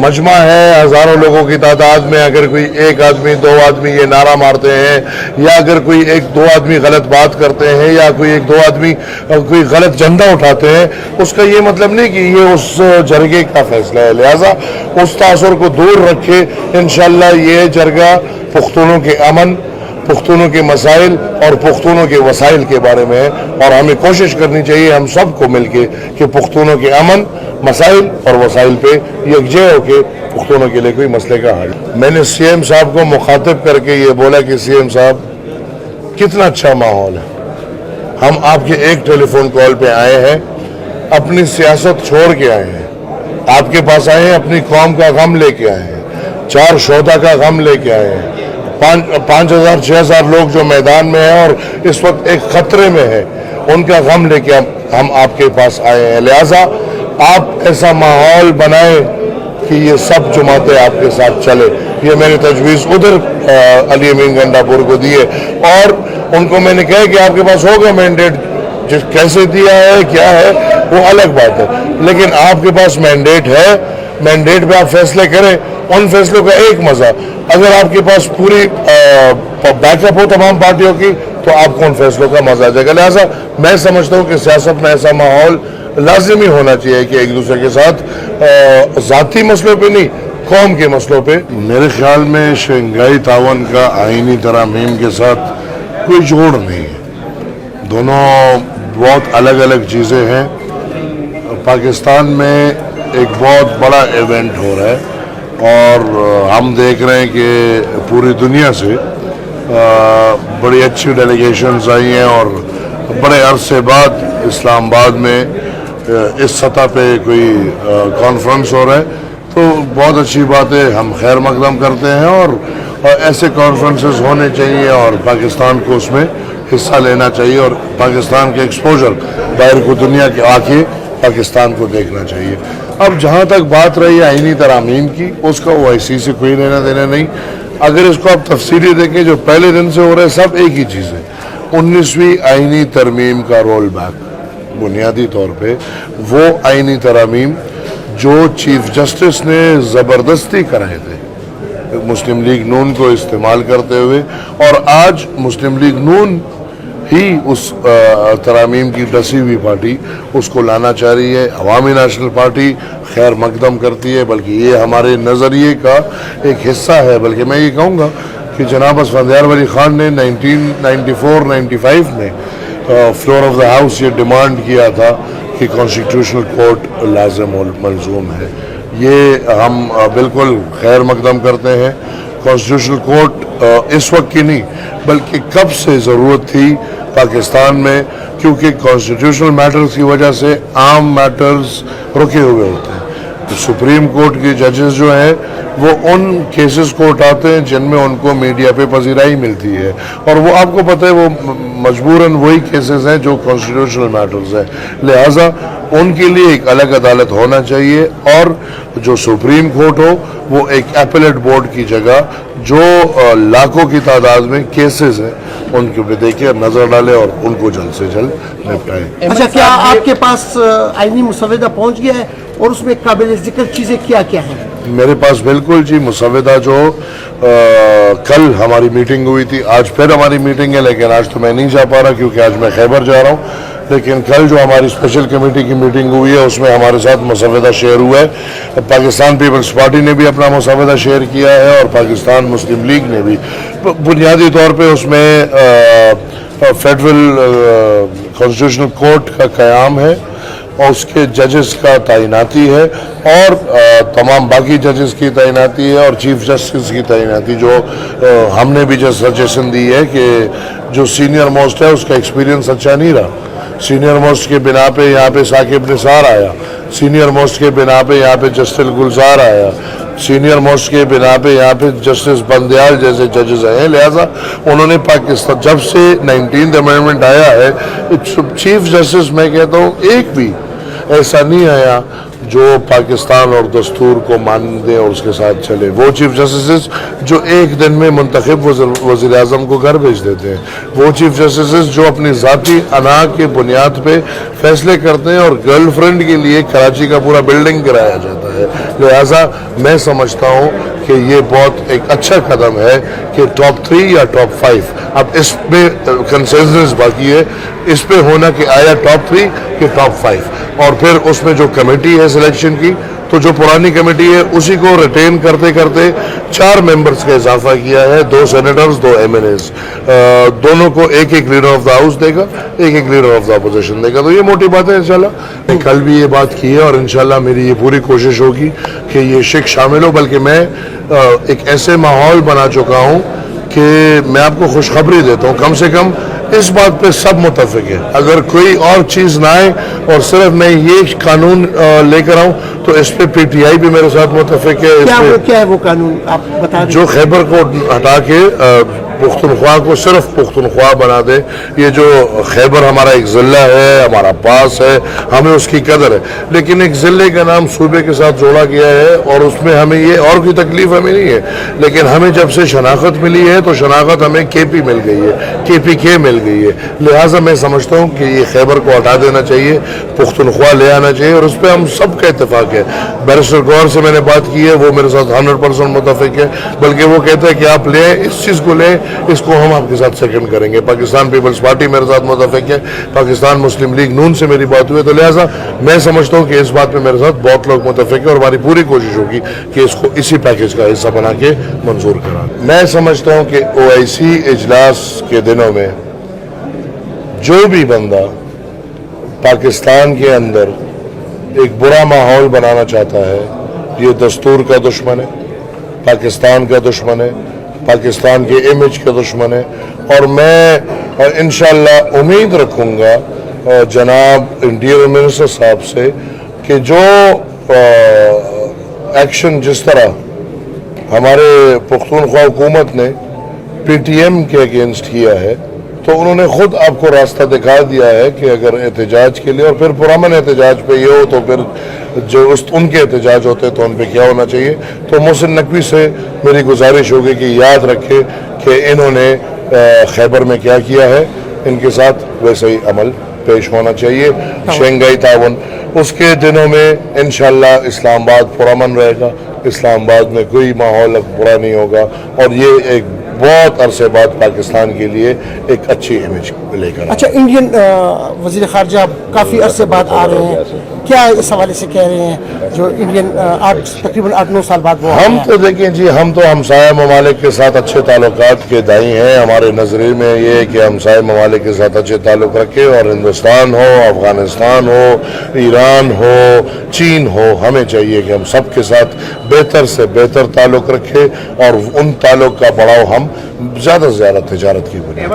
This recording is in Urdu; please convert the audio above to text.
مجمع ہے ہزاروں لوگوں کی تعداد میں، اگر کوئی ایک آدمی دو آدمی یہ نعرہ مارتے ہیں، یا اگر کوئی ایک دو آدمی غلط بات کرتے ہیں، یا کوئی ایک دو آدمی کوئی غلط جھنڈا اٹھاتے ہیں، اس کا یہ مطلب نہیں کہ یہ اس جرگے کا فیصلہ ہے. لہٰذا اس تاثر کو دور رکھے انشاءاللہ یہ جرگہ پختونوں کے امن، پختونوں کے مسائل اور پختونوں کے وسائل کے بارے میں ہے، اور ہمیں کوشش کرنی چاہیے ہم سب کو مل کے کہ پختونوں کے امن، مسائل اور وسائل پہ یکجہ ہو کے پختونوں کے لیے کوئی مسئلے کا حل. میں نے سی ایم صاحب کو مخاطب کر کے یہ بولا کہ سی ایم صاحب کتنا اچھا ماحول ہے، ہم آپ کے ایک ٹیلی فون کال پہ آئے ہیں، اپنی سیاست چھوڑ کے آئے ہیں، آپ کے پاس آئے ہیں، اپنی قوم کا غم لے کے آئے ہیں، 4 شہداء کا غم لے کے آئے ہیں، 5,000 6,000 لوگ جو میدان میں ہیں اور اس وقت ایک خطرے میں ہے، ان کا غم لے کے ہم آپ کے پاس آئے ہیں. لہٰذا آپ ایسا ماحول بنائیں کہ یہ سب جماعتیں آپ کے ساتھ چلے. یہ میں نے تجویز ادھر علی امین گنڈا پور کو دی ہے، اور ان کو میں نے کہا کہ آپ کے پاس ہوگا مینڈیٹ، جس کیسے دیا ہے کیا ہے وہ الگ بات ہے، لیکن آپ کے پاس مینڈیٹ ہے، مینڈیٹ پہ آپ فیصلے کریں. ان فیصلوں کا ایک مزہ، اگر آپ کے پاس پوری بیک اپ ہو تمام پارٹیوں کی تو آپ کو ان فیصلوں کا مزہ آ جائے گا. لہٰذا میں سمجھتا ہوں کہ سیاست میں ایسا ماحول لازمی ہونا چاہیے کہ ایک دوسرے کے ساتھ ذاتی مسئلوں پہ نہیں، قوم کے مسئلوں پہ. میرے خیال میں شنگھائی تعاون کا آئینی ترامیم کے ساتھ کوئی جوڑ نہیں ہے، دونوں بہت الگ الگ چیزیں ہیں. پاکستان میں ایک بہت بڑا ایونٹ ہو رہا ہے، اور ہم دیکھ رہے ہیں کہ پوری دنیا سے بڑی اچھی ڈیلیگیشنز آئی ہیں، اور بڑے عرصے بعد اسلام آباد میں اس سطح پہ کوئی کانفرنس ہو رہا ہے، تو بہت اچھی بات ہے، ہم خیر مقدم کرتے ہیں، اور ایسے کانفرنسز ہونے چاہیے اور پاکستان کو اس میں حصہ لینا چاہیے، اور پاکستان کے ایکسپوجر باہر کو دنیا کے آ کے پاکستان کو دیکھنا چاہیے. اب جہاں تک بات رہی آئینی ترامیم کی، اس کا او آئی سی سے کوئی لینا دینا نہیں. اگر اس کو آپ تفصیلی دیکھیں جو پہلے دن سے ہو رہے سب ایک ہی چیز ہے. 19ویں آئینی ترمیم کا رول بیک بنیادی طور پہ وہ آئینی ترامیم جو چیف جسٹس نے زبردستی کرائے تھے مسلم لیگ نون کو استعمال کرتے ہوئے، اور آج مسلم لیگ نون ہی اس ترامیم کی ڈسی ہوئی پارٹی اس کو لانا چاہ رہی ہے. عوامی نیشنل پارٹی خیر مقدم کرتی ہے، بلکہ یہ ہمارے نظریے کا ایک حصہ ہے. بلکہ میں یہ کہوں گا کہ جناب اسفندیار ولی خان نے 1994-95 میں فلور آف دا ہاؤس یہ ڈیمانڈ کیا تھا کہ کانسٹیٹیوشنل کورٹ لازم و ملزوم ہے. یہ ہم بالکل خیر مقدم کرتے ہیں. کانسٹیٹیوشنل کورٹ اس وقت کی نہیں بلکہ کب سے ضرورت تھی پاکستان میں، کیونکہ کانسٹیٹیوشنل میٹرز کی وجہ سے عام میٹرز رکے ہوئے ہوتے ہیں. سپریم کورٹ کے ججز جو ہیں وہ ان کیسز کو اٹھاتے ہیں جن میں ان کو میڈیا پہ پذیرائی ملتی ہے، اور وہ آپ کو پتہ ہے وہ مجبوراً وہی کیسز ہیں جو کانسٹیٹیوشنل میٹرز ہیں. لہٰذا ان کے لیے ایک الگ عدالت ہونا چاہیے، اور جو سپریم کورٹ ہو وہ ایک ایپلیٹ بورڈ کی جگہ جو لاکھوں کی تعداد میں کیسز ہیں ان کے پہ دیکھے، نظر ڈالے اور ان کو جلد سے جلد نپٹائے. اچھا، کیا آپ کے پاس آئینی مسودہ پہنچ گیا ہے اور اس میں قابل ذکر چیزیں کیا کیا ہیں؟ میرے پاس بالکل جی مسودہ جو کل ہماری میٹنگ ہوئی تھی، آج پھر ہماری میٹنگ ہے، لیکن آج تو میں نہیں جا پا رہا کیونکہ آج میں خیبر جا رہا ہوں. لیکن کل جو ہماری اسپیشل کمیٹی کی میٹنگ ہوئی ہے اس میں ہمارے ساتھ مسودہ شیئر ہوا ہے. پاکستان پیپلز پارٹی نے بھی اپنا مسودہ شیئر کیا ہے، اور پاکستان مسلم لیگ نے بھی. بنیادی طور پہ اس میں فیڈرل کانسٹیٹیوشنل کورٹ کا قیام ہے، اور اس کے ججز کا تعیناتی ہے، اور تمام باقی ججز کی تعیناتی ہے، اور چیف جسٹس کی تعیناتی جو ہم نے بھی جو سجیشن دی ہے کہ جو سینئر موسٹ ہے اس کا ایکسپیرینس اچھا نہیں رہا. سینئر موسٹ کے بنا پہ یہاں پہ ثاقب نثار آیا، سینئر موسٹ کے بنا پہ یہاں پہ جسٹس گلزار آیا، سینئر موسٹ کے بنا پہ یہاں پہ جسٹس بندیال جیسے ججز آئے ہیں. لہٰذا انہوں نے پاکستان جب سے 19th امینڈمنٹ آیا ہے چیف جسٹس میں کہتا ہوں ایک بھی ایسا نہیں آیا جو پاکستان اور دستور کو مان دے اور اس کے ساتھ چلے. وہ چیف جسٹس جو ایک دن میں منتخب وزیر اعظم کو گھر بھیج دیتے ہیں، وہ چیف جسٹس جو اپنی ذاتی انا کے بنیاد پہ فیصلے کرتے ہیں، اور گرل فرینڈ کے لیے کراچی کا پورا بلڈنگ کرایا جاتا ہے. ہے. لہٰذا میں سمجھتا ہوں کہ یہ بہت ایک اچھا قدم ہے کہ ٹاپ 3 یا ٹاپ 5. اب اس پہ کنسنسس باقی ہے, اس پہ ہونا کہ آیا ٹاپ 3 کہ ٹاپ 5, اور پھر اس میں جو کمیٹی ہے سلیکشن کی, تو جو پرانی کمیٹی ہے اسی کو ریٹین کرتے کرتے 4 ممبرز کا اضافہ کیا ہے, 2 سینیٹرز 2 MNAs, دونوں کو ایک لیڈر آف دا ہاؤس دے گا, ایک لیڈر آف دا اپوزیشن دے گا. تو یہ موٹی بات ہے انشاءاللہ. میں کل بھی یہ بات کی ہے اور انشاءاللہ میری یہ پوری کوشش ہوگی کہ یہ شک شامل ہو, بلکہ میں ایک ایسے ماحول بنا چکا ہوں کہ میں آپ کو خوشخبری دیتا ہوں, کم سے کم اس بات پہ سب متفق ہے. اگر کوئی اور چیز نہ آئے اور صرف میں یہ قانون لے کر آؤں تو اس پہ PTI بھی میرے ساتھ متفق ہے. کیا ہے وہ قانون آپ بتا دیں. جو خیبر کو ہٹا کے پختونخوا کو صرف پختونخوا بنا دے. یہ جو خیبر ہمارا ایک ضلع ہے, ہمارا پاس ہے, ہمیں اس کی قدر ہے, لیکن ایک ضلع کا نام صوبے کے ساتھ جوڑا گیا ہے اور اس میں ہمیں یہ اور کوئی تکلیف ہمیں نہیں ہے. لیکن ہمیں جب سے شناخت ملی ہے تو شناخت ہمیں KP مل گئی ہے, KPK مل گئی ہے. لہٰذا میں سمجھتا ہوں کہ یہ خیبر کو ہٹا دینا چاہیے, پختونخوا لے آنا چاہیے, اور اس پہ ہم سب کا اتفاق ہے. بیرسٹر گور سے میں نے بات کی ہے, وہ میرے ساتھ 100% متفق ہے, بلکہ وہ کہتا ہے کہ آپ لیں اس چیز کو لیں, اس کو ہم آپ کے ساتھ سیکنڈ کریں گے. پاکستان پیپلز پارٹی میرے ساتھ متفق ہے, پاکستان مسلم لیگ نون سے میری بات ہوئی ہے. تو لہٰذا میں سمجھتا ہوں کہ اس بات میں میرے ساتھ بہت لوگ متفق ہیں اور ہماری پوری کوشش ہوگی کہ اس کو اسی پیکج کا حصہ بنا کے منظور کرا. میں سمجھتا ہوں کہ OIC اجلاس کے دنوں میں جو بھی بندہ پاکستان کے اندر ایک برا ماحول بنانا چاہتا ہے, یہ دستور کا دشمن ہے, پاکستان کا دشمن ہے, پاکستان کے امیج کا دشمن ہے. اور میں انشاءاللہ امید رکھوں گا جناب انٹیریئر منسٹر صاحب سے کہ جو ایکشن جس طرح ہمارے پختونخوا حکومت نے PTM کے اگینسٹ کیا ہے, تو انہوں نے خود آپ کو راستہ دکھا دیا ہے کہ اگر احتجاج کے لیے, اور پھر پرامن احتجاج پہ یہ ہو تو پھر جو ان کے احتجاج ہوتے تو ان پہ کیا ہونا چاہیے. تو محسن نقوی سے میری گزارش ہوگی کہ یاد رکھے کہ انہوں نے خیبر میں کیا کیا ہے, ان کے ساتھ ویسے ہی عمل پیش ہونا چاہیے. شنگھائی تعاون اس کے دنوں میں انشاءاللہ اسلام آباد پرامن رہے گا, اسلام آباد میں کوئی ماحول برا نہیں ہوگا, اور یہ ایک بہت عرصے بعد پاکستان کے لیے ایک اچھی امیج لے کر. اچھا, انڈین وزیر خارجہ کافی عرصے بعد آ رہے ہیں, کیا اس حوالے سے کہہ رہے ہیں جو انڈین تقریباً 8-9 سال بعد وہ ہم تو دیکھیں جی, ہم تو ہمسایہ ممالک کے ساتھ اچھے تعلقات کے دائی ہیں. ہمارے نظریے میں یہ کہ ہمسایہ ممالک کے ساتھ اچھے تعلق رکھے, اور ہندوستان ہو, افغانستان ہو, ایران ہو, چین ہو, ہمیں چاہیے کہ ہم سب کے ساتھ بہتر سے بہتر تعلق رکھے, اور ان تعلق کا بڑھاؤ ہم زیادہ سے زیادہ تجارت کی بنیاد